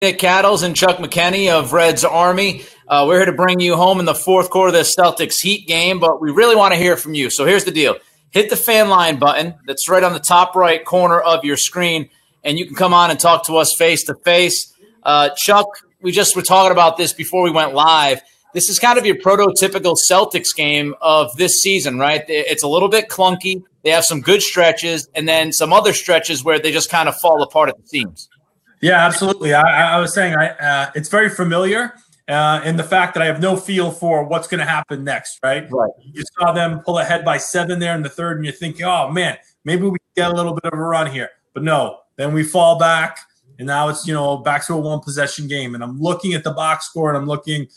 Nick Cattles and Chuck McKenney of Red's Army. We're here to bring you home in the fourth quarter of the Celtics Heat game, but we really want to hear from you. So here's the deal. Hit the fan line button that's right on the top right corner of your screen, and you can come on and talk to us face-to-face. Chuck, we just were talking about this before we went live. This is kind of your prototypical Celtics game of this season, right? It's a little bit clunky. They have some good stretches, and then some other stretches where they just kind of fall apart at the seams. Yeah, absolutely. I was saying it's very familiar in the fact that I have no feel for what's going to happen next, right? You saw them pull ahead by 7 there in the third, and you're thinking, oh, man, maybe we get a little bit of a run here. But no, then we fall back, and now it's, back to a one-possession game. And I'm looking at the box score, and I'm looking,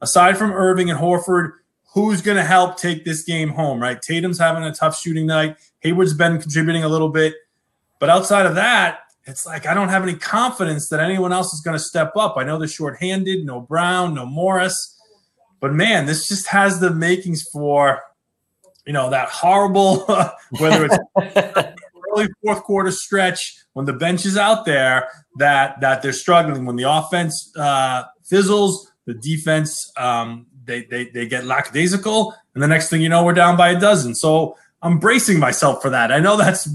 aside from Irving and Horford, who's going to help take this game home, right? Tatum's having a tough shooting night. Hayward's been contributing a little bit. But outside of that, it's like I don't have any confidence that anyone else is going to step up. I know they're shorthanded, no Brown, no Morris. But, man, this just has the makings for, that horrible, whether it's early fourth quarter stretch when the bench is out there, that they're struggling. When the offense fizzles, the defense, they get lackadaisical, and the next thing you know, we're down by a dozen. So I'm bracing myself for that. I know that's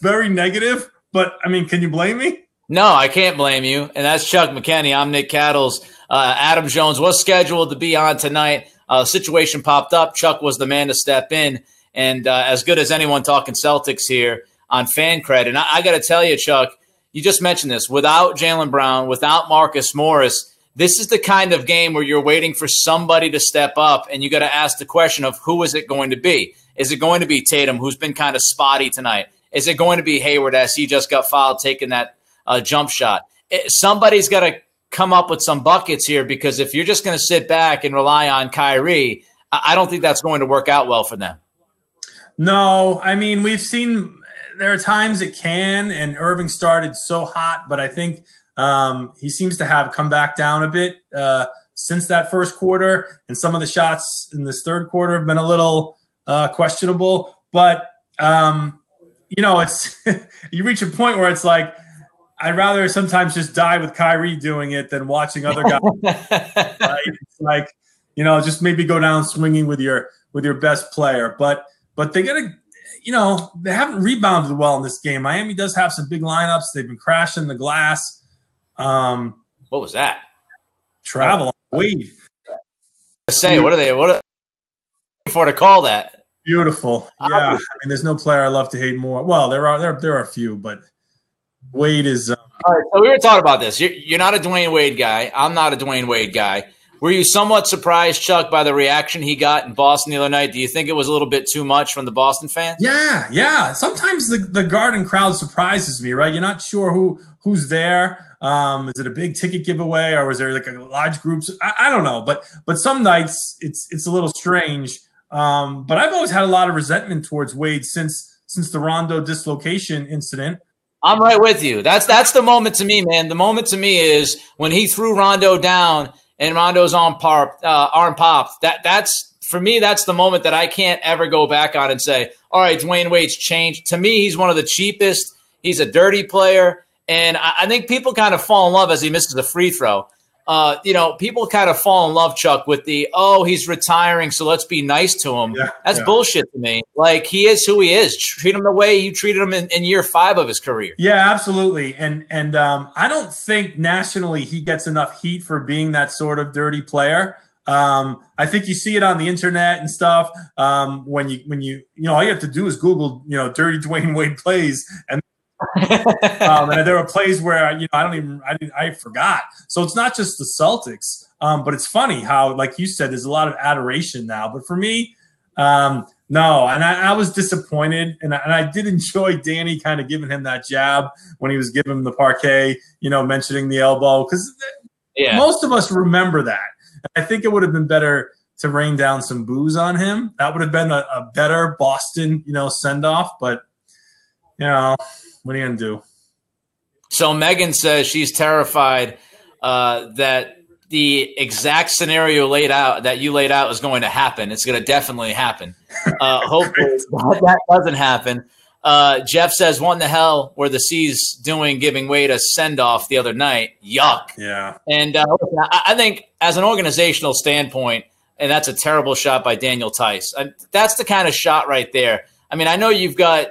very negative, but, can you blame me? No, I can't blame you. And that's Chuck McKenney. I'm Nick Cattles. Adam Jones was scheduled to be on tonight. Situation popped up. Chuck was the man to step in. And as good as anyone talking Celtics here on fan cred. And I got to tell you, Chuck, you just mentioned this. Without Jaylen Brown, without Marcus Morris, this is the kind of game where you're waiting for somebody to step up, and you got to ask the question of who is it going to be? Is it going to be Tatum, who's been kind of spotty tonight? Is it going to be Hayward, as he just got fouled taking that jump shot? Somebody's got to come up with some buckets here, because if you're just going to sit back and rely on Kyrie, I don't think that's going to work out well for them. No, we've seen there are times it can, and Irving started so hot, but I think he seems to have come back down a bit since that first quarter, and some of the shots in this third quarter have been a little questionable. But it's you reach a point where it's like I'd rather sometimes just die with Kyrie doing it than watching other guys. Right? It's like just maybe go down swinging with your best player, but they gotta. They haven't rebounded well in this game. Miami does have some big lineups. They've been crashing the glass. What was that? Travel on Wade. What are they for to call that? Beautiful. Yeah. There's no player I love to hate more. Well, there are a few, but Wade is all right, so we were talking about this. You're not a Dwayne Wade guy. I'm not a Dwayne Wade guy. Were you somewhat surprised, Chuck, by the reaction he got in Boston the other night? Do you think it was a little bit too much from the Boston fans? Yeah. Sometimes the Garden crowd surprises me, right? You're not sure who's there. Is it a big ticket giveaway, or was there like a large groups? I don't know, but some nights it's a little strange. But I've always had a lot of resentment towards Wade since the Rondo dislocation incident. I'm right with you. That's the moment to me, man. The moment to me is when he threw Rondo down and Rondo's arm popped. That's for me. That's the moment that I can't ever go back on and say, all right, Dwayne Wade's changed. To me, he's one of the cheapest. He's a dirty player. And I think people kind of fall in love as he misses a free throw. People kind of fall in love, Chuck, with he's retiring, so let's be nice to him. That's bullshit to me. Like, he is who he is. Treat him the way you treated him in year 5 of his career. Yeah, absolutely. And I don't think nationally he gets enough heat for being that sort of dirty player. I think you see it on the internet and stuff. When you all you have to do is Google, dirty Dwayne Wade plays, and and there were plays where I forgot. So it's not just the Celtics, but it's funny how, like you said, there's a lot of adoration now. But for me, no, and I was disappointed, and I did enjoy Danny kind of giving him that jab when he was giving him the parquet, mentioning the elbow, because most of us remember that. I think it would have been better to rain down some booze on him. That would have been a better Boston, send off. But what are you going to do? So Megan says she's terrified that the exact scenario that you laid out is going to happen. It's going to definitely happen. Hopefully that doesn't happen. Jeff says, what in the hell were the C's doing giving Wade a send-off the other night? Yuck. Yeah. And I think as an organizational standpoint, and that's a terrible shot by Daniel Tice. That's the kind of shot right there. I mean, I know you've got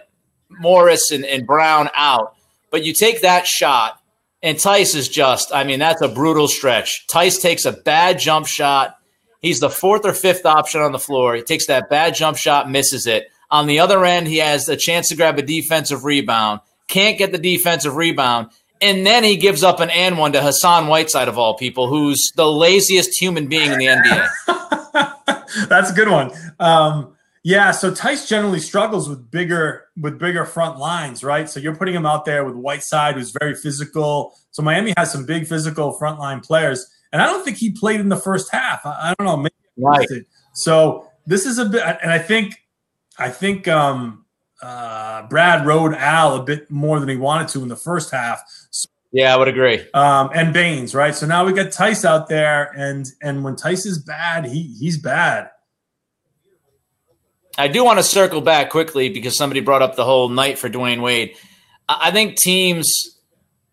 Morris and Brown out, but you take that shot, and Tice is just, I mean, that's a brutal stretch. Tice takes a bad jump shot. He's the fourth or fifth option on the floor. He takes that bad jump shot, misses it. On the other end, he has a chance to grab a defensive rebound, can't get the defensive rebound, and then he gives up an and one to Hassan Whiteside, of all people, who's the laziest human being in the NBA. That's a good one. Yeah, so Tice generally struggles with bigger front lines, right? So you're putting him out there with Whiteside, who's very physical. So Miami has some big physical frontline players, and I don't think he played in the first half. I don't know, maybe right. So this is a bit, and I think Brad rode Al a bit more than he wanted to in the first half. So, yeah, I would agree. And Baines, right? So now we got Tice out there, and when Tice is bad, he's bad. I do want to circle back quickly because somebody brought up the whole night for Dwayne Wade. I think teams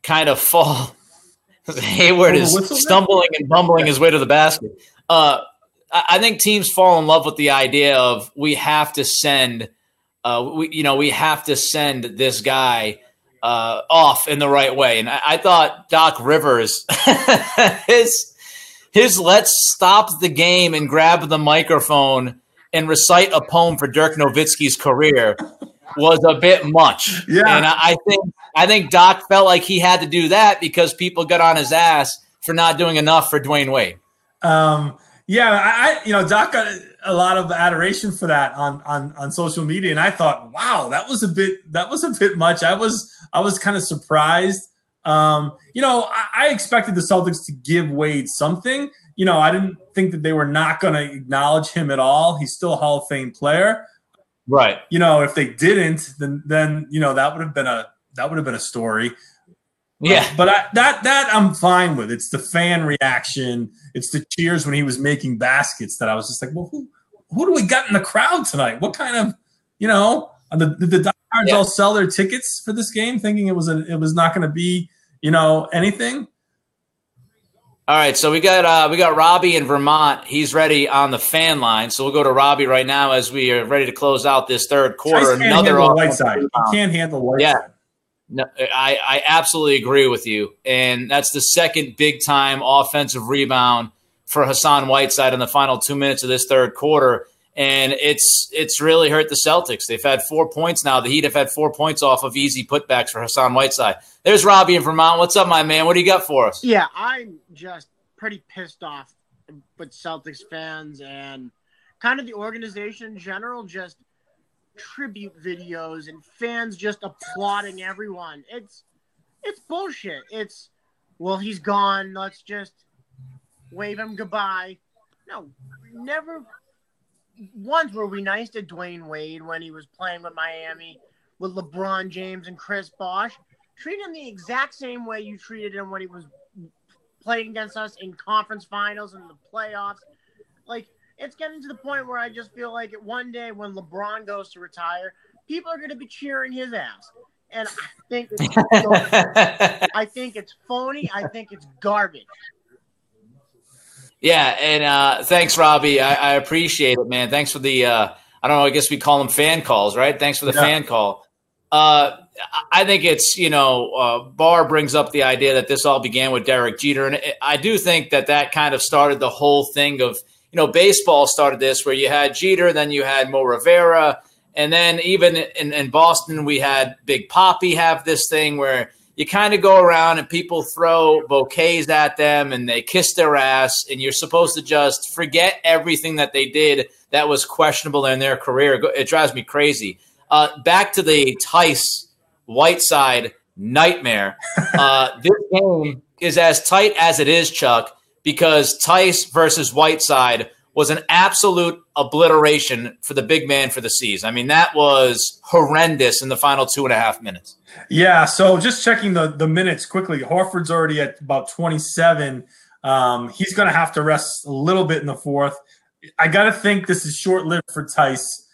kind of fall. Hayward is stumbling and bumbling his way to the basket. I think teams fall in love with the idea of we have to send we have to send this guy off in the right way. And I thought Doc Rivers, his let's stop the game and grab the microphone and recite a poem for Dirk Nowitzki's career was a bit much. Yeah. And I think Doc felt like he had to do that because people got on his ass for not doing enough for Dwayne Wade. Yeah, Doc got a lot of adoration for that on social media, and I thought, wow, that was a bit much. I was kind of surprised. I expected the Celtics to give Wade something. I didn't think that they were not going to acknowledge him at all. He's still a Hall of Fame player, right? If they didn't, then that would have been a story. Yeah, but that I'm fine with. It's the fan reaction. It's the cheers when he was making baskets that I was just like, well, who do we got in the crowd tonight? What kind of, did the diehards all sell their tickets for this game, thinking it was not going to be, anything? All right, so we got Robbie in Vermont. He's ready on the fan line, so we'll go to Robbie right now as we are ready to close out this third quarter. Another Whiteside. He can't handle Whiteside. Yeah. No, I absolutely agree with you. And that's the second big-time offensive rebound for Hassan Whiteside in the final 2 minutes of this third quarter. And it's really hurt the Celtics. They've had 4 points now. The Heat have had 4 points off of easy putbacks for Hassan Whiteside. There's Robbie in Vermont. What's up, my man? What do you got for us? Yeah, I'm just pretty pissed off with Celtics fans and kind of the organization in general, just – tribute videos and fans just applauding everyone. It's bullshit. It's, well, he's gone. Let's just wave him goodbye. No, never once were we nice to Dwayne Wade when he was playing with Miami with LeBron James and Chris Bosh. Treat him the exact same way you treated him when he was playing against us in conference finals and the playoffs. Like, it's getting to the point where I just feel like one day when LeBron goes to retire, people are going to be cheering his ass. And I think it's phony. I think it's garbage. Yeah, and thanks, Robbie. I appreciate it, man. Thanks for the I don't know, I guess we call them fan calls, right? Thanks for the fan call. I think it's, Barr brings up the idea that this all began with Derek Jeter. And I do think that kind of started the whole thing of, baseball started this where you had Jeter, then you had Mo Rivera, and then even in Boston, we had Big Papi have this thing where you kind of go around and people throw bouquets at them and they kiss their ass, and you're supposed to just forget everything that they did that was questionable in their career. It drives me crazy. Back to the Tice Whiteside nightmare. This game is as tight as it is, Chuck, because Tice versus Whiteside was an absolute obliteration for the big man for the C's. I mean, that was horrendous in the final 2.5 minutes. Yeah, so just checking the minutes quickly. Horford's already at about 27. He's going to have to rest a little bit in the fourth. I got to think this is short-lived for Tice.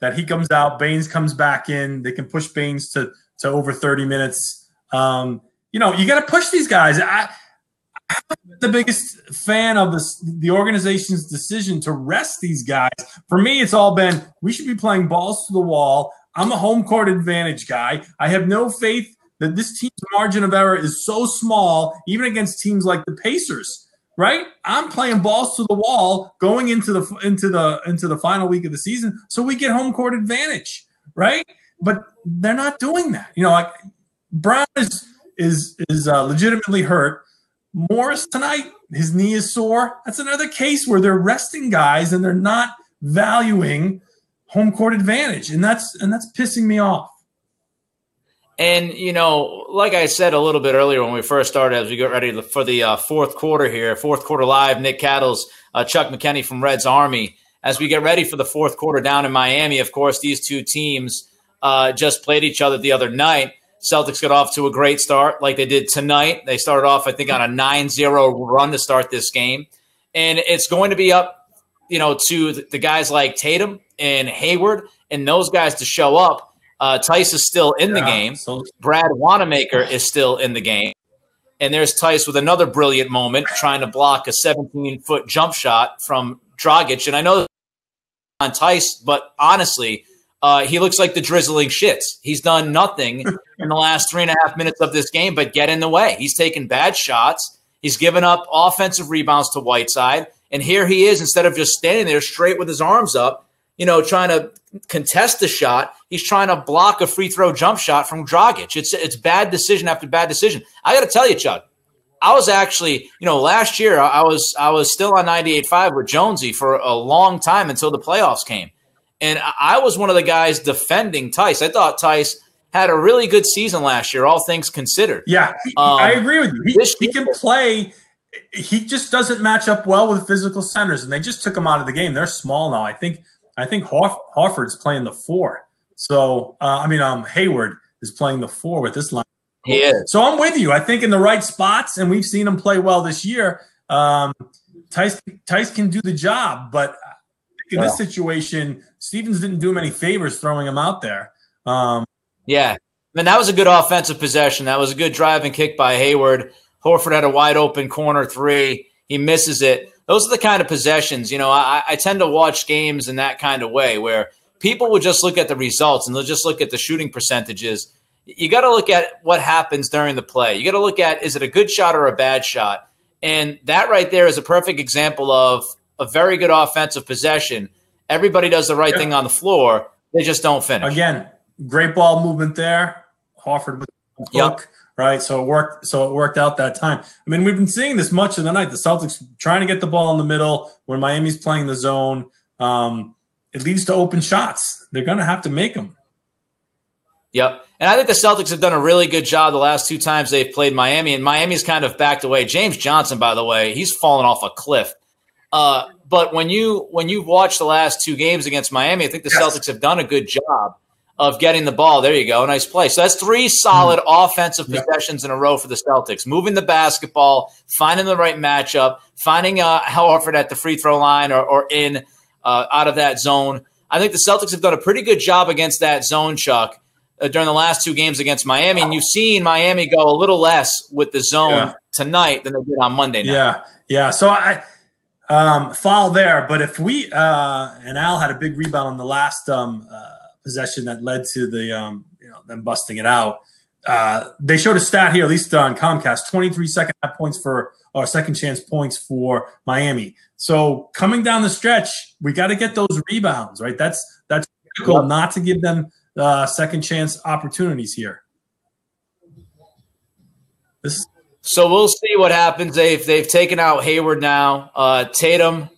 that he comes out, Baines comes back in. They can push Baines to over 30 minutes. You got to push these guys. I'm the biggest fan of the organization's decision to rest these guys. For me, it's all been, we should be playing balls to the wall. I'm a home court advantage guy. I have no faith that this team's margin of error is so small, even against teams like the Pacers, right? I'm playing balls to the wall going into the final week of the season, so we get home court advantage, right? But they're not doing that. Like Brown is legitimately hurt. Morris tonight, his knee is sore. That's another case where they're resting guys and they're not valuing home court advantage, and that's pissing me off. And, like I said a little bit earlier when we first started, as we get ready for the fourth quarter here, fourth quarter live, Nick Cattles, Chuck McKenney from Reds Army. As we get ready for the fourth quarter down in Miami, of course, these two teams just played each other the other night. Celtics got off to a great start like they did tonight. They started off, I think, on a 9-0 run to start this game. And it's going to be up, to the guys like Tatum and Hayward and those guys to show up. Tice is still in the game. Brad Wanamaker is still in the game. And there's Tice with another brilliant moment trying to block a 17-foot jump shot from Dragic. And I know on Tice, but honestly, he looks like the drizzling shits. He's done nothing in the last 3.5 minutes of this game but get in the way. He's taken bad shots. He's given up offensive rebounds to Whiteside. And here he is, instead of just standing there straight with his arms up, trying to contest the shot, he's trying to block a free throw jump shot from Dragic. It's bad decision after bad decision. I got to tell you, Chuck, I was actually, last year I was still on 98.5 with Jonesy for a long time until the playoffs came. And I was one of the guys defending Tice. I thought Tice had a really good season last year, all things considered. Yeah, I agree with you. He can play. He just doesn't match up well with physical centers, and they just took him out of the game. They're small now. I think Horford's playing the 4. So, Hayward is playing the 4 with this line. He is. So I'm with you. I think in the right spots, and we've seen him play well this year, Tice can do the job. But in this situation, Stevens didn't do him any favors throwing him out there. Yeah. That was a good offensive possession. That was a good drive and kick by Hayward. Horford had a wide open corner 3. He misses it. Those are the kind of possessions, I tend to watch games in that kind of way where people will just look at the results and they'll just look at the shooting percentages. You got to look at what happens during the play. You got to look at, is it a good shot or a bad shot? And that right there is a perfect example of a very good offensive possession. Everybody does the right thing on the floor. They just don't finish. Again, great ball movement there. Horford with the hook. Right, so it worked out that time. We've been seeing this much of the night. The Celtics trying to get the ball in the middle when Miami's playing the zone. It leads to open shots. They're going to have to make them. Yep, and I think the Celtics have done a really good job the last 2 times they've played Miami, and Miami's kind of backed away. James Johnson, by the way, he's fallen off a cliff. But when you watch the last 2 games against Miami, I think the Celtics have done a good job of getting the ball. There you go. Nice play. So that's 3 solid offensive possessions in a row for the Celtics. Moving the basketball, finding the right matchup, finding Hal Horford at the free throw line or in out of that zone. I think the Celtics have done a pretty good job against that zone, Chuck, during the last 2 games against Miami. And you've seen Miami go a little less with the zone tonight than they did on Monday night. Yeah. So I foul there. But if we and Al had a big rebound on the last possession that led to the them busting it out. They showed a stat here, at least on Comcast, 23 second chance points for Miami. So coming down the stretch, we got to get those rebounds, right? That's critical not to give them second chance opportunities here. So we'll see what happens. They've taken out Hayward now. Tatum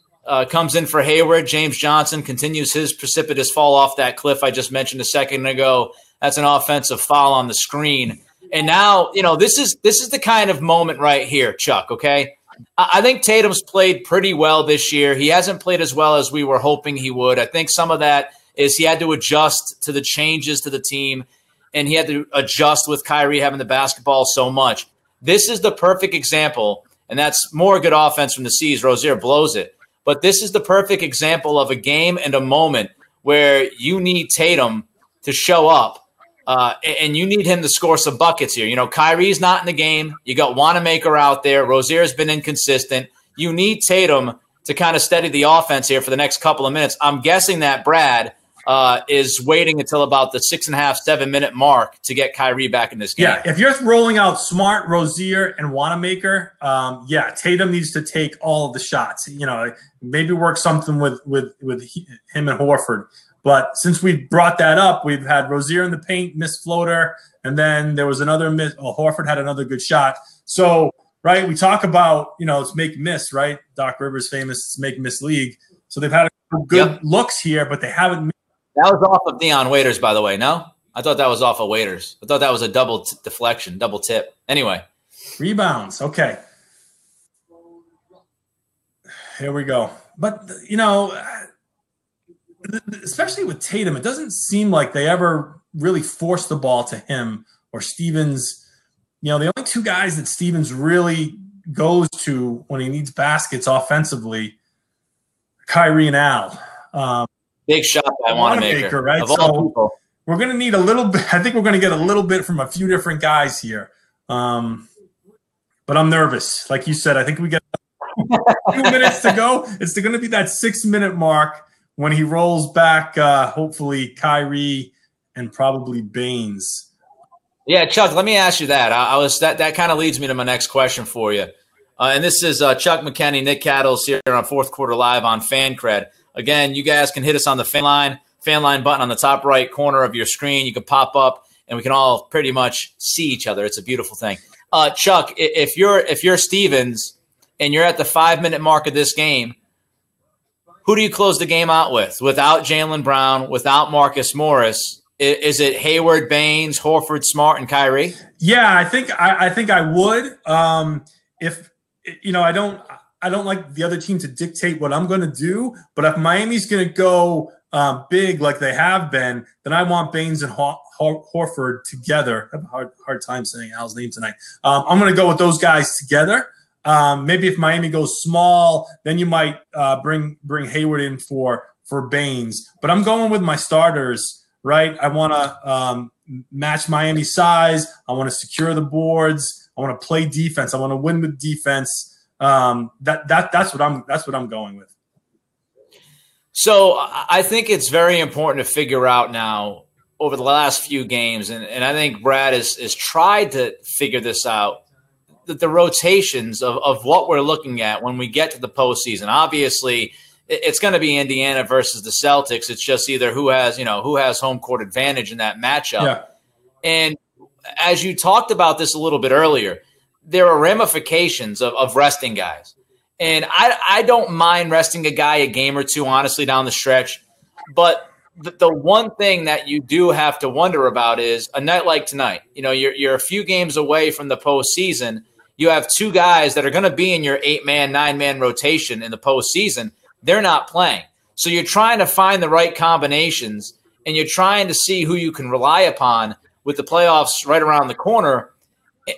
comes in for Hayward. James Johnson continues his precipitous fall off that cliff I just mentioned a second ago. That's an offensive foul on the screen. And now, this is the kind of moment right here, Chuck, okay? I think Tatum's played pretty well this year. He hasn't played as well as we were hoping he would. I think some of that is he had to adjust to the changes to the team, and he had to adjust with Kyrie having the basketball so much. This is the perfect example, and that's more good offense from the C's. Rozier blows it. But this is the perfect example of a game and a moment where you need Tatum to show up. And you need him to score some buckets here. You know, Kyrie's not in the game. You got Wanamaker out there. Rozier's been inconsistent. You need Tatum to kind of steady the offense here for the next couple of minutes. I'm guessing that Brad is waiting until about the 6.5, 7 minute mark to get Kyrie back in this game. Yeah, if you're rolling out Smart, Rozier, and Wanamaker, Tatum needs to take all of the shots. You know, maybe work something with him and Horford. But since we brought that up, we've had Rozier in the paint, missed floater, and then there was another miss. Oh, Horford had another good shot. So, right, we talk about, it's make miss, right? Doc Rivers famous make miss league. So they've had good looks here, but they haven't. That was off of Dion Waiters, by the way. No, I thought that was off of Waiters. I thought that was a double deflection, double tip. Anyway, rebounds. Okay, here we go. But especially with Tatum, it doesn't seem like they ever really force the ball to him or Stevens. The only two guys that Stevens really goes to when he needs baskets offensively, Kyrie and Al. Big shot by Wanamaker, right? So we're going to need a little bit. I think we're going to get a little bit from a few different guys here. But I'm nervous. Like you said, I think we got a few minutes to go. It's going to be that 6 minute mark when he rolls back, hopefully Kyrie and probably Baines. Yeah, Chuck, let me ask you that. That kind of leads me to my next question for you. And this is Chuck McKenney, Nick Cattles here on Fourth Quarter Live on FanCred. Again, you guys can hit us on the fan line button on the top right corner of your screen. You can pop up, and we can all pretty much see each other. It's a beautiful thing. Chuck, if you're Stevens and you're at the 5 minute mark of this game, who do you close the game out with? Without Jaylen Brown, without Marcus Morris, is it Hayward, Baines, Horford, Smart, and Kyrie? Yeah, I think I would. I don't like the other team to dictate what I'm going to do, but if Miami's going to go big like they have been, then I want Baines and Horford together. I have a hard time saying Al's name tonight. I'm going to go with those guys together. Maybe if Miami goes small, then you might bring Hayward in for Baines. But I'm going with my starters, right? I want to match Miami's size. I want to secure the boards. I want to play defense. I want to win with defense. That's what I'm going with. So I think it's very important to figure out now over the last few games, and I think Brad has tried to figure this out, that the rotations of what we're looking at when we get to the postseason. Obviously, it's going to be Indiana versus the Celtics. It's just either who has home court advantage in that matchup. Yeah. And as you talked about this a little bit earlier, there are ramifications of resting guys. And I don't mind resting a guy a game or two, honestly, down the stretch. But the one thing that you do have to wonder about is a night like tonight. You're a few games away from the postseason. You have two guys that are going to be in your 8-man, 9-man rotation in the postseason. They're not playing. So you're trying to find the right combinations, and you're trying to see who you can rely upon with the playoffs right around the corner.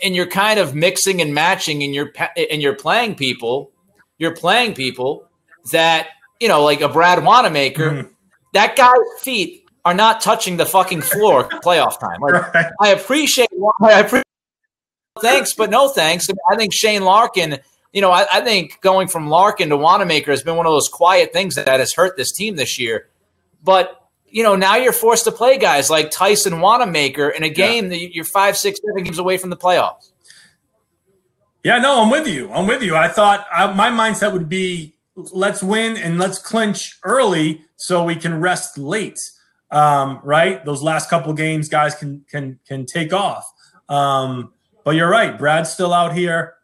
And you're kind of mixing and matching, and you're playing people. You're playing people that, like a Brad Wanamaker, that guy's feet are not touching the fucking floor playoff time. Like, right. I appreciate thanks, but no thanks. I think Shane Larkin, I think going from Larkin to Wanamaker has been one of those quiet things that has hurt this team this year. But, now you're forced to play guys like Tyson Wanamaker in a game that you're 5, 6, 7 games away from the playoffs. Yeah, no, I'm with you. I thought my mindset would be let's win and let's clinch early so we can rest late, right? Those last couple of games, guys can take off. But you're right. Brad's still out here.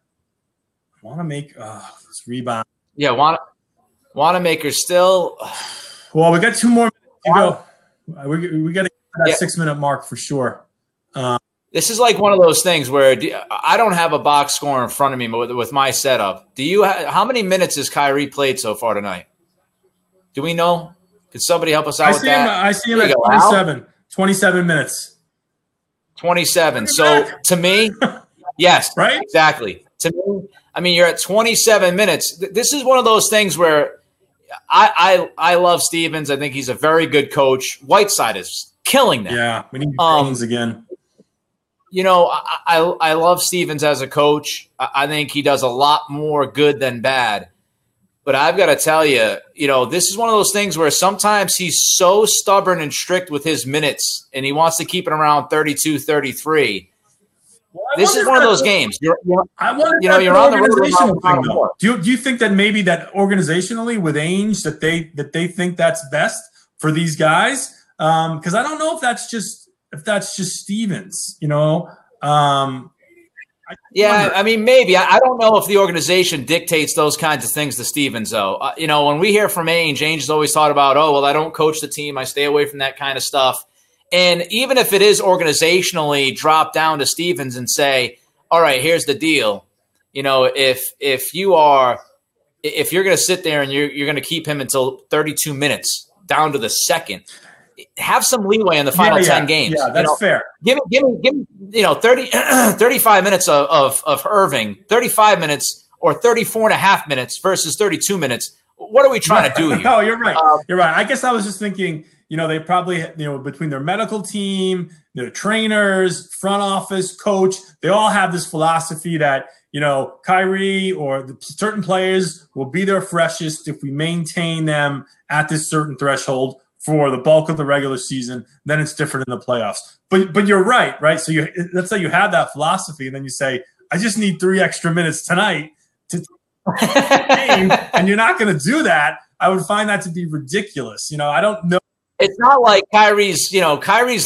This rebound. Yeah, Wanamaker's still. Well, we got 2 more minutes to go. We got to get to that 6 minute mark for sure. This is like one of those things where I don't have a box score in front of me with my setup. Do you? How many minutes has Kyrie played so far tonight? Do we know? Could somebody help us out with that? I see him at 27. Al? 27 minutes. 27. So to me, yes, right? Exactly. To me, you're at 27 minutes. This is one of those things where I love Stevens. I think he's a very good coach. Whiteside is killing them. Yeah, we need Baines again. You know, I love Stevens as a coach. I think he does a lot more good than bad. But I've got to tell you, you know, this is one of those things where sometimes he's so stubborn and strict with his minutes, and he wants to keep it around 32, 33. Well, this is one of those games. You're on the road. Do you think that maybe that organizationally with Ainge that they think that's best for these guys? Because I don't know if that's just Stevens. You know. I mean, maybe. I don't know if the organization dictates those kinds of things to Stevens, though. You know, when we hear from Ainge has always thought about, oh, well, I don't coach the team. I stay away from that kind of stuff. And even if it is organizationally drop down to Stevens and say, all right, here's the deal. You know, if you're going to sit there and you're going to keep him until 32 minutes down to the second, have some leeway in the final 10 games. Yeah, that's fair. Give me 35 minutes of Irving, 35 minutes or 34 and a half minutes versus 32 minutes. What are we trying to do here? No, you're right. You're right. I guess I was just thinking, you know, they probably, you know, between their medical team, their trainers, front office, coach, they all have this philosophy that, you know, Kyrie or certain players will be their freshest if we maintain them at this certain threshold for the bulk of the regular season. Then it's different in the playoffs. But you're right? So let's say you have that philosophy, and then you say, I just need 3 extra minutes tonight to game, and you're not going to do that. I would find that to be ridiculous. You know, I don't know. It's not like Kyrie's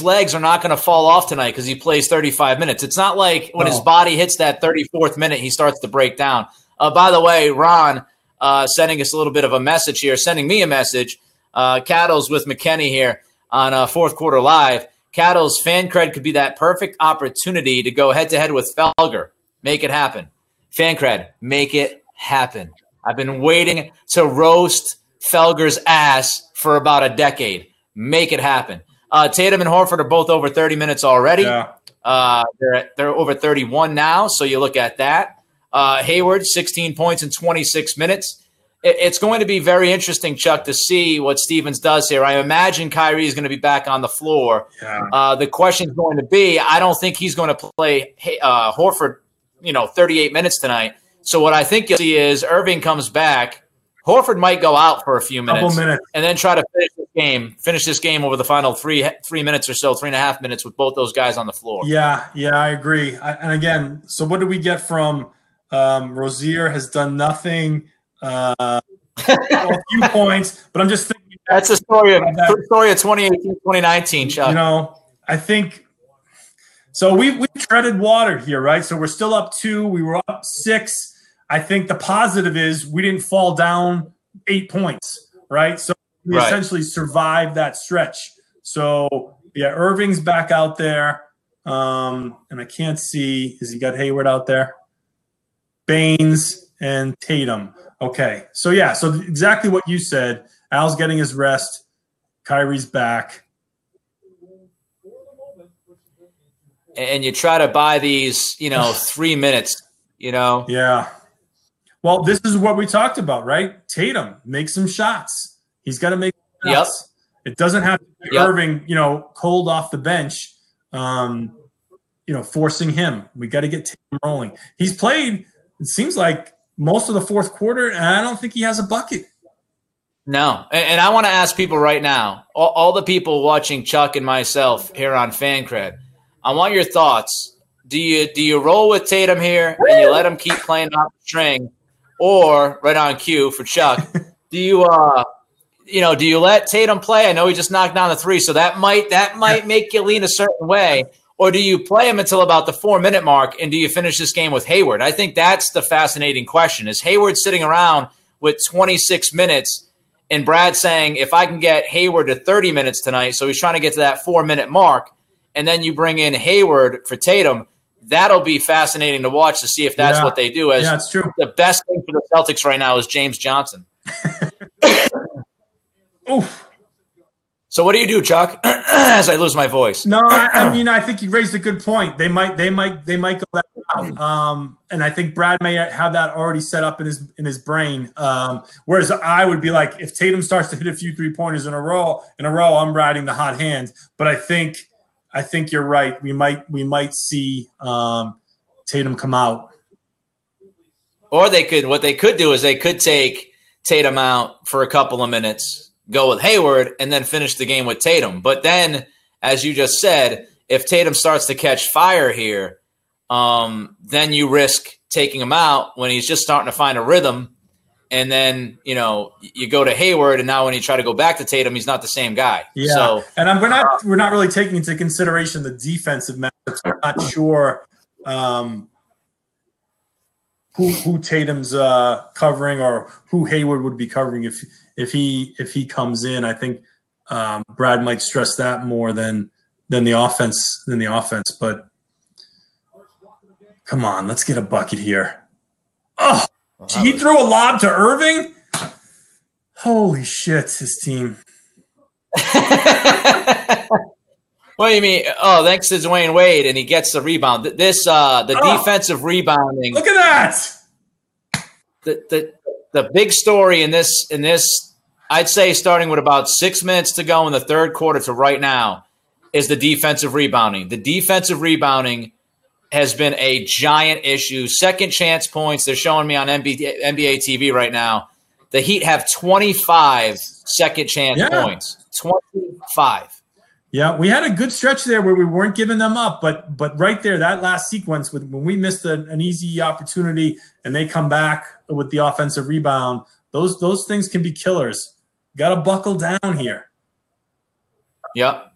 legs are not going to fall off tonight because he plays 35 minutes. It's not like when his body hits that 34th minute, he starts to break down. By the way, Ron sending us a little bit of a message here, sending me a message. Cattles with McKenney here on Fourth Quarter Live. Cattles fan cred could be that perfect opportunity to go head-to-head with Felger. Make it happen. Fan cred, make it happen. I've been waiting to roast Felger's ass for about a decade. Make it happen. Tatum and Horford are both over 30 minutes already. Yeah. They're over 31 now, so you look at that. Hayward, 16 points in 26 minutes. It's going to be very interesting, Chuck, to see what Stevens does here. I imagine Kyrie is going to be back on the floor. Yeah. The question is going to be, I don't think he's going to play Horford, 38 minutes tonight. So what I think you'll see is Irving comes back. Horford might go out for a few minutes, and then try to finish this game over the final three minutes or so, 3.5 minutes with both those guys on the floor. Yeah, I agree. And again, so what do we get from Rozier? Has done nothing. A few points, but I'm just thinking that's a story of 2018, 2019, Chuck. You know, I think so. We treaded water here, right? So we're still up 2. We were up 6. I think the positive is we didn't fall down 8 points, right? So we essentially survived that stretch. So yeah, Irving's back out there, and I can't see. Has he got Hayward out there? Baines and Tatum. Okay, so yeah, so exactly what you said. Al's getting his rest. Kyrie's back. And you try to buy these, 3 minutes, Yeah. Well, this is what we talked about, right? Tatum, make some shots. He's got to make shots. Yep. It doesn't have to be Irving, cold off the bench, forcing him. We got to get Tatum rolling. He's played, it seems like, most of the fourth quarter, and I don't think he has a bucket. No, and I want to ask people right now, all the people watching Chuck and myself here on FanCred, I want your thoughts. Do you roll with Tatum here and you let him keep playing off the string, or right on cue for Chuck? Do you let Tatum play? I know he just knocked down the 3, so that might make you lean a certain way. Or do you play him until about the 4-minute mark, and do you finish this game with Hayward? I think that's the fascinating question. Is Hayward sitting around with 26 minutes and Brad saying, if I can get Hayward to 30 minutes tonight, so he's trying to get to that 4-minute mark, and then you bring in Hayward for Tatum, that'll be fascinating to watch to see if that's what they do. Yeah, it's true. The best thing for the Celtics right now is James Johnson. Oof. So what do you do, Chuck, as I lose my voice? No, I mean, I think you raised a good point. They might go that route. And I think Brad may have that already set up in his brain. Whereas I would be like, if Tatum starts to hit a few 3-pointers in a row, I'm riding the hot hand. But I think you're right. We might see Tatum come out. Or what they could do is they could take Tatum out for a couple of minutes, go with Hayward, and then finish the game with Tatum. But then, as you just said, if Tatum starts to catch fire here, then you risk taking him out when he's just starting to find a rhythm. And then, you go to Hayward, and now when you try to go back to Tatum, he's not the same guy. Yeah. So, and we're not really taking into consideration the defensive matchups. I'm not sure who Tatum's covering or who Hayward would be covering if he comes in. I think Brad might stress that more than the offense. But come on, let's get a bucket here. Oh, he threw a lob to Irving. Holy shit, his team. What do you mean? Oh, thanks to Dwayne Wade, and he gets the rebound. Defensive rebounding. Look at that. The big story in this, I'd say, starting with about 6 minutes to go in the third quarter to right now, is the defensive rebounding. The defensive rebounding has been a giant issue. Second chance points. They're showing me on NBA TV right now. The Heat have 25 second chance points. 25. Yeah, we had a good stretch there where we weren't giving them up, but right there, that last sequence when we missed an easy opportunity and they come back with the offensive rebound, those things can be killers. Got to buckle down here. Yep.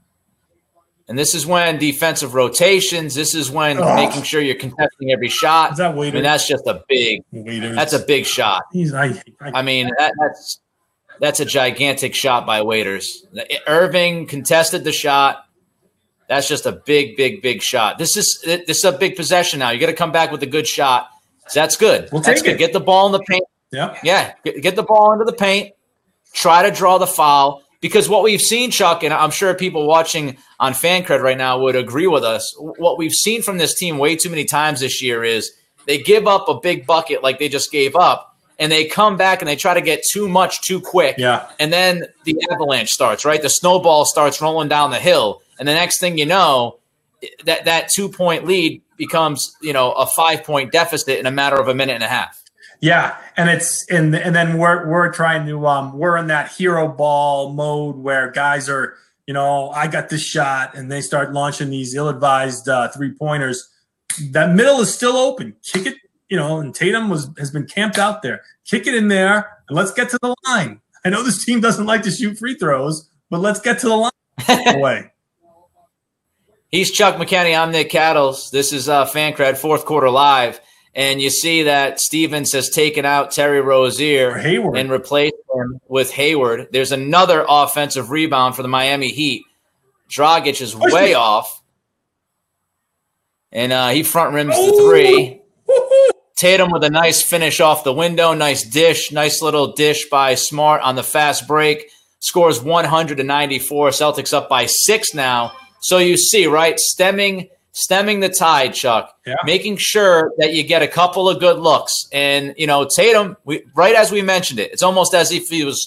And this is when defensive rotations. This is when making sure you're contesting every shot. Is that Waiters? I mean, that's just a big. Waiters. That's a big shot. I mean, that's a gigantic shot by Waiters. Irving contested the shot. That's just a big shot. This is a big possession now. You got to come back with a good shot. So that's good. That's good. Get the ball in the paint. Yeah. Get the ball into the paint. Try to draw the foul. Because what we've seen, Chuck, and I'm sure people watching on FanCred right now would agree with us, what we've seen from this team way too many times this year is they give up a big bucket like they just gave up, and they come back and they try to get too much too quick. Yeah. And then the avalanche starts, right? The snowball starts rolling down the hill. And the next thing you know, that 2-point lead becomes, a 5-point deficit in a matter of a minute and a half. Yeah, and then we're trying to we're in that hero ball mode where guys are, I got this shot, and they start launching these ill-advised 3-pointers. That middle is still open. Kick it, and Tatum has been camped out there. Kick it in there, and let's get to the line. I know this team doesn't like to shoot free throws, but let's get to the line. Away. He's Chuck McKenney. I'm Nick Cattles. This is FanCred Fourth Quarter Live. And you see that Stevens has taken out Terry Rozier and replaced him with Hayward. There's another offensive rebound for the Miami Heat. Dragic is way off. And he front rims the three. Tatum with a nice finish off the window. Nice little dish by Smart on the fast break. Scores 194. Celtics up by 6 now. So you see, right, stemming the tide, Chuck, making sure that you get a couple of good looks. And, Tatum, right as we mentioned it, it's almost as if he was,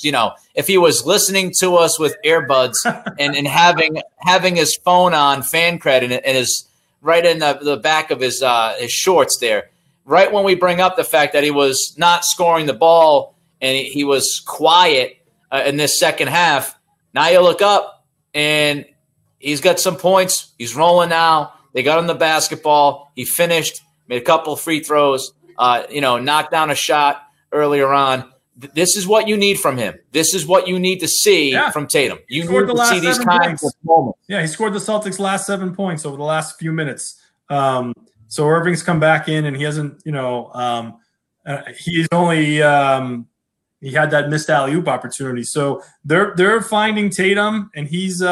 if he was listening to us with earbuds and having his phone on FanCred and his right in the back of his shorts there. Right when we bring up the fact that he was not scoring the ball and he was quiet in this second half, now you look up and he's got some points. He's rolling now. They got him the basketball. He finished, made a couple of free throws, knocked down a shot earlier on. This is what you need from him. This is what you need to see from Tatum. You need to see these kinds of moments. Yeah, he scored the Celtics' last 7 points over the last few minutes. So Irving's come back in, and he hasn't, he's only he had that missed alley-oop opportunity. So they're finding Tatum, and he's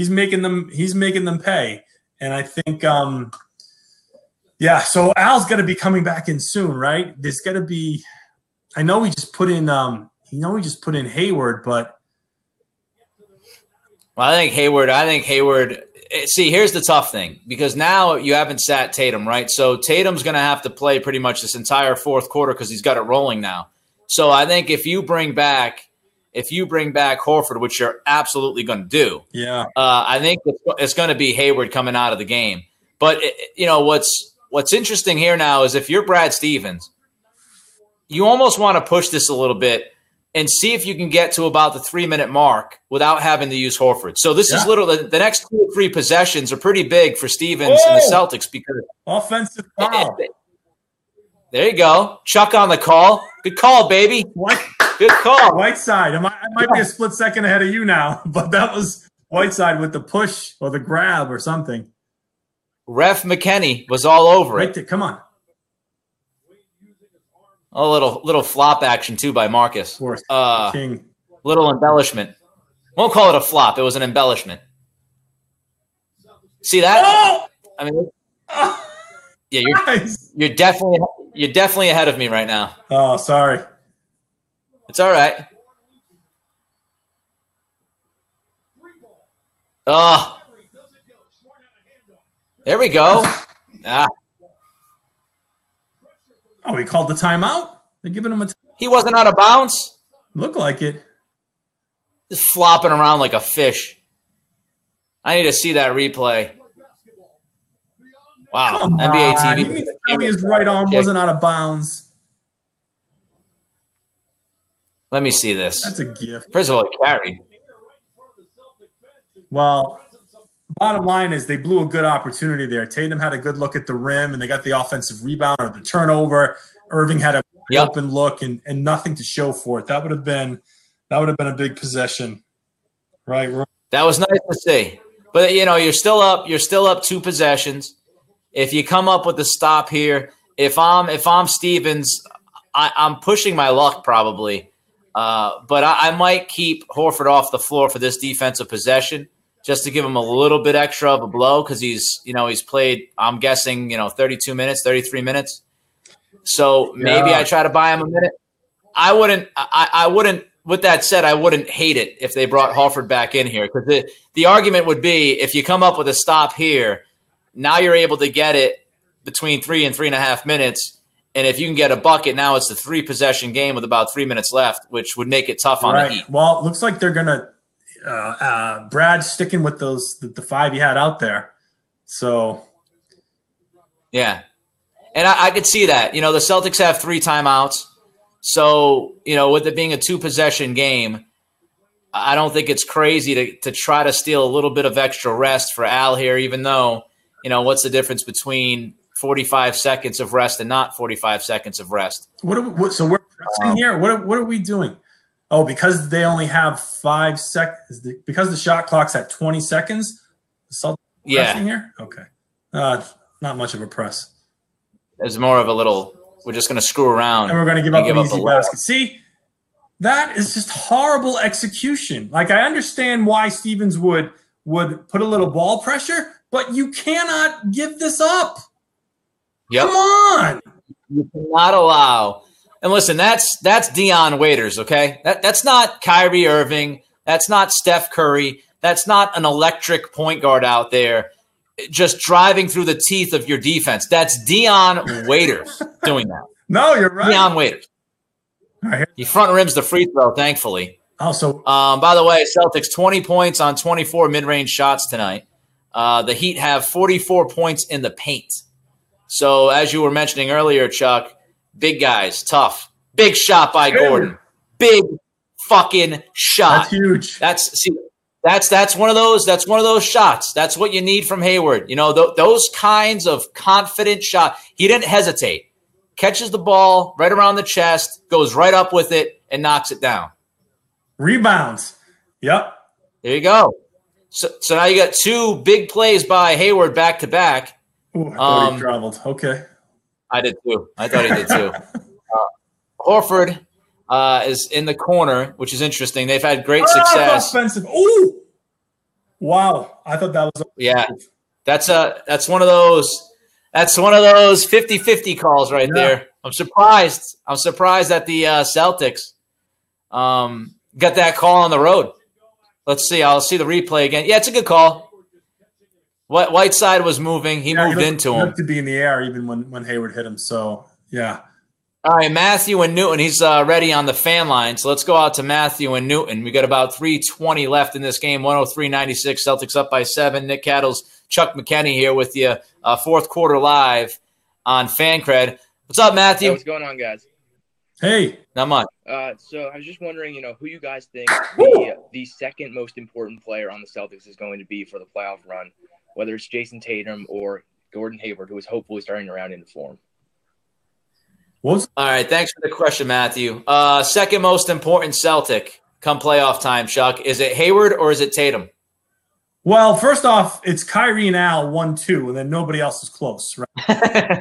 making them pay. And I think, so Al's got to be coming back in soon, right? There's got to be. I know he just put in. Hayward, but Well, I think Hayward. See, here's the tough thing, because now you haven't sat Tatum, right? So Tatum's going to have to play pretty much this entire fourth quarter because he's got it rolling now. So I think if you bring back Horford, which you're absolutely going to do, I think it's going to be Hayward coming out of the game. But what's interesting here now is if you're Brad Stevens, you almost want to push this a little bit and see if you can get to about the 3-minute mark without having to use Horford. So this is literally the next 2 or 3 possessions are pretty big for Stevens and the Celtics because offensive foul. There you go. Chuck on the call. Good call, baby. Good call. Whiteside. I might be a split second ahead of you now, but that was Whiteside with the push or the grab or something. Ref McKinney was all over it. There. Come on. A little flop action too by Marcus. King. Little embellishment. Won't call it a flop. It was an embellishment. See that? Oh! I mean, yeah, you're definitely ahead of me right now. Oh, sorry. It's all right. Oh, there we go. Oh, he called the timeout? They're giving him a He wasn't out of bounds? Look like it. Just flopping around like a fish. I need to see that replay. Wow. Come NBA on. TV. You mean to tell me his right arm wasn't out of bounds? Let me see this. That's a gift. First of all, it carried. Well, bottom line is they blew a good opportunity there. Tatum had a good look at the rim, and they got the offensive rebound or the turnover. Irving had a open look and nothing to show for it. That would have been a big possession, right? That was nice to see. But you're still up 2 possessions. If you come up with a stop here, if I'm Stevens, I'm pushing my luck probably. But I might keep Horford off the floor for this defensive possession, just to give him a little bit extra of a blow because he's played, I'm guessing, 32 minutes, 33 minutes. So maybe I try to buy him a minute. I wouldn't. With that said, I wouldn't hate it if they brought Horford back in here because the argument would be if you come up with a stop here, now you're able to get it between 3 and 3.5 minutes. And if you can get a bucket, now it's the 3-possession game with about 3 minutes left, which would make it tough on the Heat. Well, it looks like they're going to Brad sticking with the 5 he had out there. So, yeah. And I could see that. The Celtics have 3 timeouts. So, with it being a 2-possession game, I don't think it's crazy to try to steal a little bit of extra rest for Al here, even though, what's the difference between 45 seconds of rest and not 45 seconds of rest? So we're pressing here? What are we doing? Oh, because they only have 5 seconds. Because the shot clock's at 20 seconds? The Celtics pressing here? Okay. Not much of a press. It's more of a little, we're just going to screw around. And we're going to give up an easy basket. See, that is just horrible execution. Like, I understand why Stevens would put a little ball pressure, but you cannot give this up. Yep. Come on. You cannot allow. And listen, that's Deion Waiters, okay? That's not Kyrie Irving. That's not Steph Curry. That's not an electric point guard out there just driving through the teeth of your defense. That's Deion Waiters doing that. No, you're right. Deion Waiters. Right. He front rims the free throw, thankfully. Also, by the way, Celtics 20 points on 24 mid-range shots tonight. The Heat have 44 points in the paint. So, as you were mentioning earlier, Chuck, big guys, tough. Big shot by Gordon. Big fucking shot. That's huge. That's one of those. That's one of those shots. That's what you need from Hayward. Those kinds of confident shot. He didn't hesitate. Catches the ball right around the chest, goes right up with it, and knocks it down. Rebounds. Yep. There you go. So now you got 2 big plays by Hayward back to back. Ooh, I thought he traveled. Okay. I did too. I thought he did too. Horford is in the corner, which is interesting. They've had great success. Offensive. Ooh. Wow. I thought that was. Yeah. That's one of those. That's one of those 50-50 calls right there. I'm surprised. that the Celtics got that call on the road. Let's see. I'll see the replay again. Yeah, it's a good call. Whiteside was moving. He moved into him. He looked to be in the air even when Hayward hit him. So, yeah. All right, Matthew and Newton. He's ready on the fan line. So let's go out to Matthew and Newton. We got about 3:20 left in this game. 103-96. Celtics up by 7. Nick Cattles, Chuck McKenney here with you. Fourth quarter live on FanCred. What's up, Matthew? Hey, what's going on, guys? Hey. Not much. So I was just wondering, who you guys think the second most important player on the Celtics is going to be for the playoff run, whether it's Jason Tatum or Gordon Hayward, who is hopefully starting to round into form. All right, thanks for the question, Matthew. Second most important Celtic come playoff time, Chuck. Is it Hayward or is it Tatum? Well, first off, it's Kyrie and Al 1-2, and then nobody else is close, right?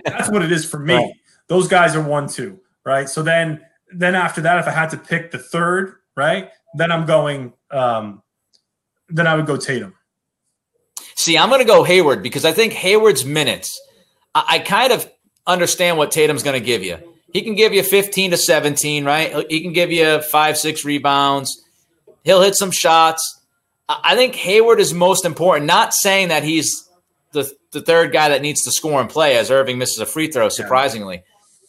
That's what it is for me. Right. Those guys are 1-2, right? So then after that, if I had to pick the third, right, then I'm going then I would go Tatum. See, I'm going to go Hayward because I think Hayward's minutes, I kind of understand what Tatum's going to give you. He can give you 15 to 17, right? He can give you 5-6 rebounds. He'll hit some shots. I think Hayward is most important, not saying that he's the third guy that needs to score and play as Irving misses a free throw, surprisingly.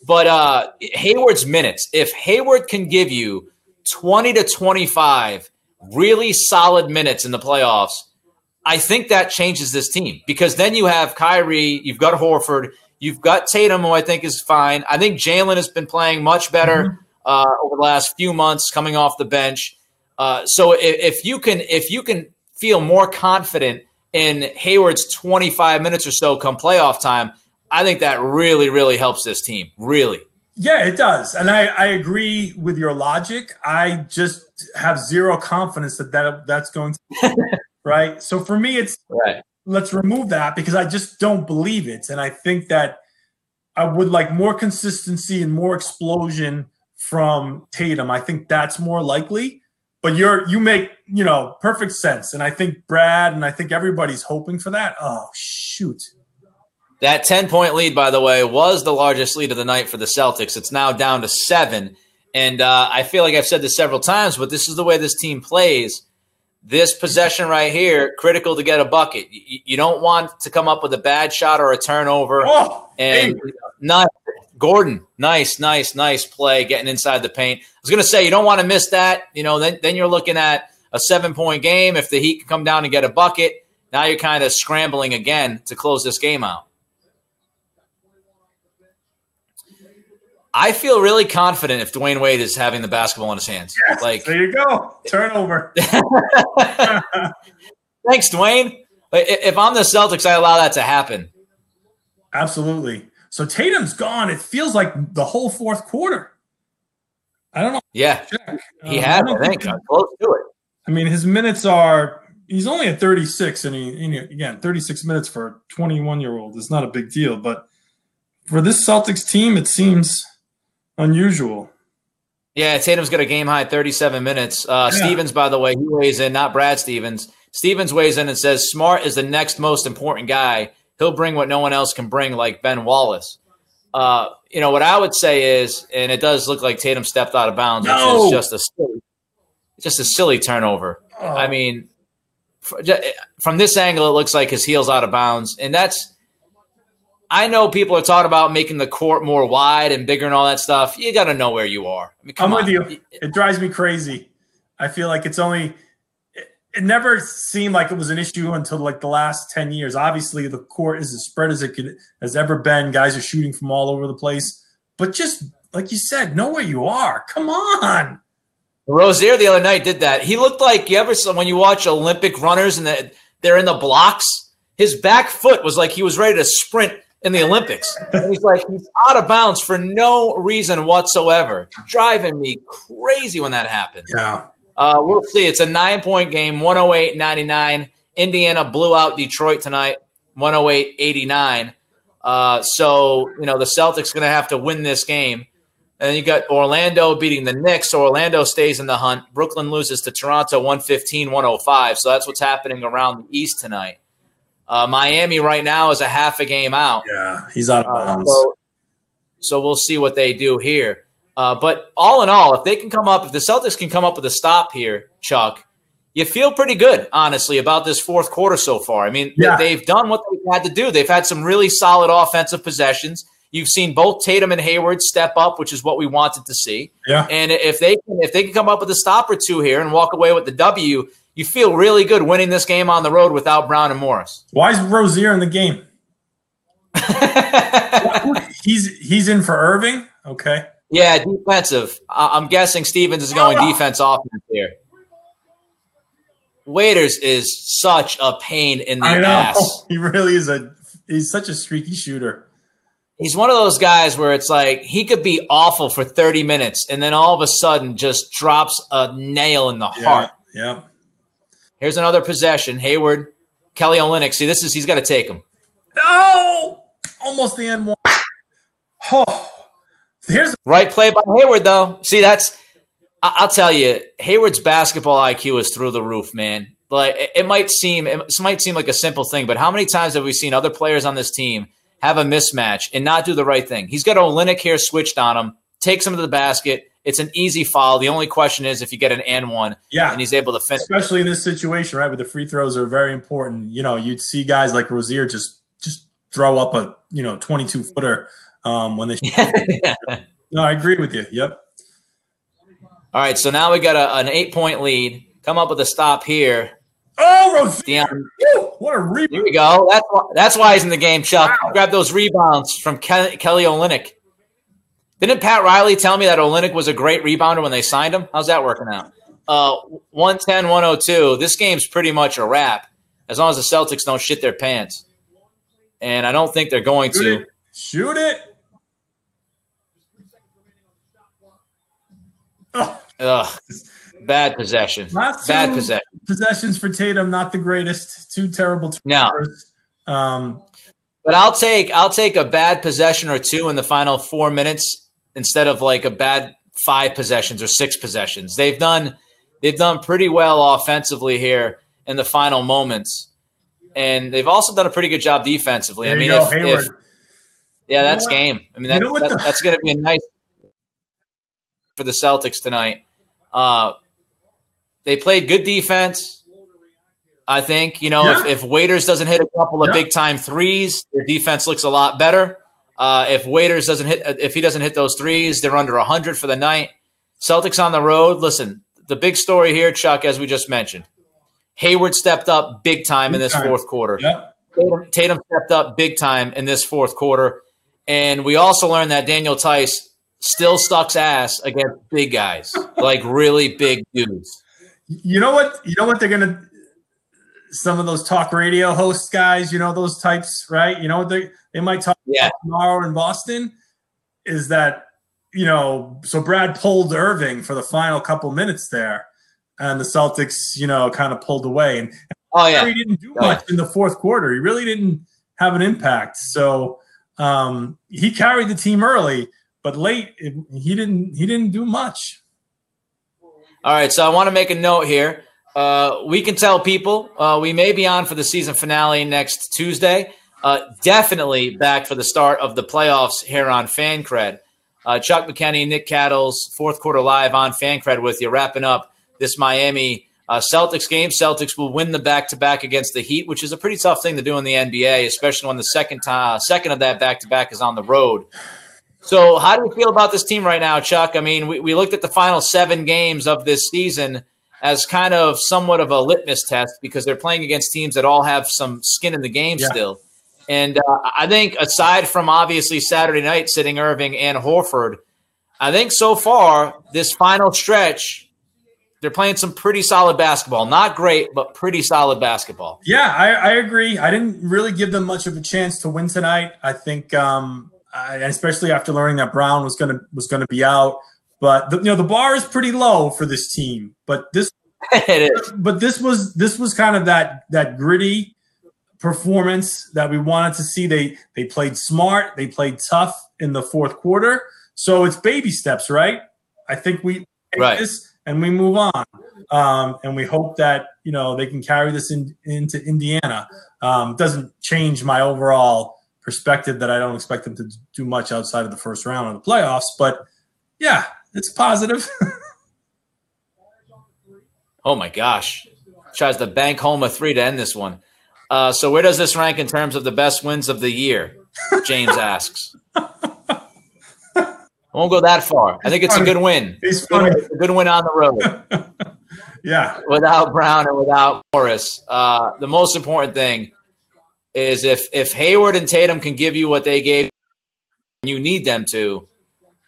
But Hayward's minutes, if Hayward can give you 20 to 25 really solid minutes in the playoffs, I think that changes this team because then you have Kyrie, you've got Horford, you've got Tatum, who I think is fine. I think Jalen has been playing much better over the last few months coming off the bench. So if you can feel more confident in Hayward's 25 minutes or so come playoff time, I think that really, really helps this team. Really. Yeah, it does. And I agree with your logic. I just have zero confidence that's going to right. So for me, it's right. Let's remove that because I just don't believe it. And I think that I would like more consistency and more explosion from Tatum. I think that's more likely. But you make, perfect sense. And I think Brad and I think everybody's hoping for that. Oh, shoot. That 10-point lead, by the way, was the largest lead of the night for the Celtics. It's now down to 7. And I feel like I've said this several times, but this is the way this team plays. This possession right here, critical to get a bucket. You don't want to come up with a bad shot or a turnover. Gordon, nice play getting inside the paint. I was going to say, you don't want to miss that. Then you're looking at a 7-point game. If the Heat can come down and get a bucket, now you're kind of scrambling again to close this game out. I feel really confident if Dwayne Wade is having the basketball in his hands. Yes, there you go. Turnover. Thanks, Dwayne. If I'm the Celtics, I allow that to happen. Absolutely. So Tatum's gone. It feels like the whole fourth quarter. I don't know. Yeah, he had, I think, close to it. I mean, his minutes are – he's only at 36, and again, 36 minutes for a 21-year-old is not a big deal. But for this Celtics team, it seems – unusual. Yeah, Tatum's got a game-high 37 minutes. Stevens, by the way, he weighs in, not Brad Stevens. Stevens weighs in and says, Smart is the next most important guy. He'll bring what no one else can bring, like Ben Wallace. What I would say is, and it does look like Tatum stepped out of bounds, which is just a silly turnover. Oh. I mean, from this angle, it looks like his heel's out of bounds. And I know people are talking about making the court more wide and bigger and all that stuff. You got to know where you are. I mean, I'm with you. It drives me crazy. I feel like it never seemed like it was an issue until like the last 10 years. Obviously, the court is as spread as it has ever been. Guys are shooting from all over the place. But just like you said, know where you are. Come on. Rozier the other night did that. He looked like when you watch Olympic runners and they're in the blocks, his back foot was like he was ready to sprint in the Olympics. And he's out of bounds for no reason whatsoever. Driving me crazy when that happened. Yeah. We'll see. It's a 9-point game, 108-99. Indiana blew out Detroit tonight, 108-89. So, the Celtics going to have to win this game. And then you got Orlando beating the Knicks, so Orlando stays in the hunt. Brooklyn loses to Toronto 115-105. So that's what's happening around the East tonight. Miami right now is a half a game out. Yeah, he's out of bounds. So we'll see what they do here. But all in all, if the Celtics can come up with a stop here, Chuck, you feel pretty good, honestly, about this fourth quarter so far. I mean, they've done what they've had to do. They've had some really solid offensive possessions. You've seen both Tatum and Hayward step up, which is what we wanted to see. Yeah. And if they can come up with a stop or two here and walk away with the W, you feel really good winning this game on the road without Brown and Morris. Why is Rozier in the game? He's in for Irving? Okay. Yeah, defensive. I'm guessing Stevens is going defense offense here. Waiters is such a pain in the ass. He really is he's such a streaky shooter. He's one of those guys where it's like he could be awful for 30 minutes and then all of a sudden just drops a nail in the heart. Yeah. Here's another possession. Hayward, Kelly Olynyk. See, he's got to take him. No! Almost the N1. Oh. Right play by Hayward, though. See, I'll tell you, Hayward's basketball IQ is through the roof, man. Like it might seem like a simple thing, but how many times have we seen other players on this team have a mismatch and not do the right thing? He's got Olynyk here switched on him, takes him to the basket. It's an easy foul. The only question is if you get an N1 and he's able to finish. Especially in this situation, right, where the free throws are very important. You know, you'd see guys like Rozier just throw up a 22-footer when they No, I agree with you. Yep. All right, so now we got an 8-point lead. Come up with a stop here. Oh, Rozier! What a rebound! Here we go. That's why he's in the game, Chuck. Wow. Grab those rebounds from Kelly Olynyk. Didn't Pat Riley tell me that Olynyk was a great rebounder when they signed him? How's that working out? 110-102. This game's pretty much a wrap as long as the Celtics don't shit their pants. And I don't think they're going to. Shoot it. Ugh. Bad possession. Bad possession. Possessions for Tatum, not the greatest. Two terrible turnovers. No. But I'll take a bad possession or two in the final 4 minutes instead of like a bad 5 possessions or 6 possessions. They've done pretty well offensively here in the final moments. And they've also done a pretty good job defensively. There that's game. I mean, that's going to be a nice for the Celtics tonight. They played good defense. I think, if Waiters doesn't hit a couple of big-time threes, their defense looks a lot better. If Waiters doesn't hit those threes, they're under 100 for the night. Celtics on the road. Listen, the big story here, Chuck, as we just mentioned, Hayward stepped up big time in this fourth quarter. Yep. Tatum stepped up big time in this fourth quarter. And we also learned that Daniel Tice still sucks ass against big guys, like really big dudes. You know what they're going to – some of those talk radio host guys, those types, right? You know what they might talk about tomorrow in Boston is that, so Brad pulled Irving for the final couple minutes there, and the Celtics, kind of pulled away. And he didn't do much in the fourth quarter. He really didn't have an impact. So he carried the team early, but late he didn't do much. All right, so I want to make a note here. We can tell people we may be on for the season finale next Tuesday. Definitely back for the start of the playoffs here on FanCred. Chuck McKenney, Nick Cattles, fourth quarter live on FanCred with you, wrapping up this Miami Celtics game. Celtics will win the back-to-back against the Heat, which is a pretty tough thing to do in the NBA, especially when the second of that back-to-back is on the road. So how do you feel about this team right now, Chuck? I mean, we looked at the final 7 games of this season as kind of somewhat of a litmus test because they're playing against teams that all have some skin in the game still. And I think aside from obviously Saturday night sitting Irving and Horford, I think so far this final stretch, they're playing some pretty solid basketball. Not great, but pretty solid basketball. Yeah, I agree. I didn't really give them much of a chance to win tonight. I think especially after learning that Brown was going to be out. But the bar is pretty low for this team. But this was kind of that gritty performance that we wanted to see. They played smart, they played tough in the fourth quarter. So it's baby steps, right? I think we take this and we move on. And we hope that they can carry this into Indiana. Doesn't change my overall perspective that I don't expect them to do much outside of the first round of the playoffs. But yeah, it's positive. Oh my gosh. tries to bank home a 3 to end this one. So where does this rank in terms of the best wins of the year? James asks. I won't go that far. I think it's a good win. He's funny. It's a good win on the road. Yeah. Without Brown and without Morris. The most important thing is if Hayward and Tatum can give you what they gave you need them to,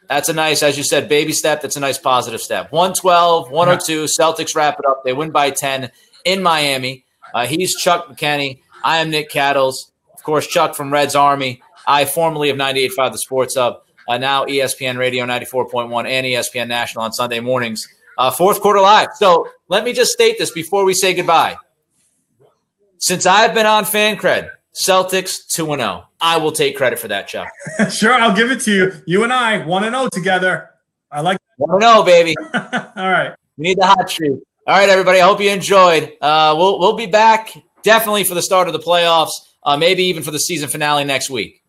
that's a nice, as you said, baby step. That's a nice positive step. 112, 102, Celtics wrap it up. They win by 10 in Miami. He's Chuck McKenney. I am Nick Cattles. Of course, Chuck from Reds Army. I formerly of 98.5 The Sports Hub. Now ESPN Radio 94.1 and ESPN National on Sunday mornings. Fourth quarter live. So let me just state this before we say goodbye. Since I've been on Fan Cred, Celtics 2-0. I will take credit for that, Chuck. Sure, I'll give it to you. You and I, 1-0 together. I like 1-0, baby. All right. We need the hot streak. All right, everybody. I hope you enjoyed. We'll be back definitely for the start of the playoffs, maybe even for the season finale next week.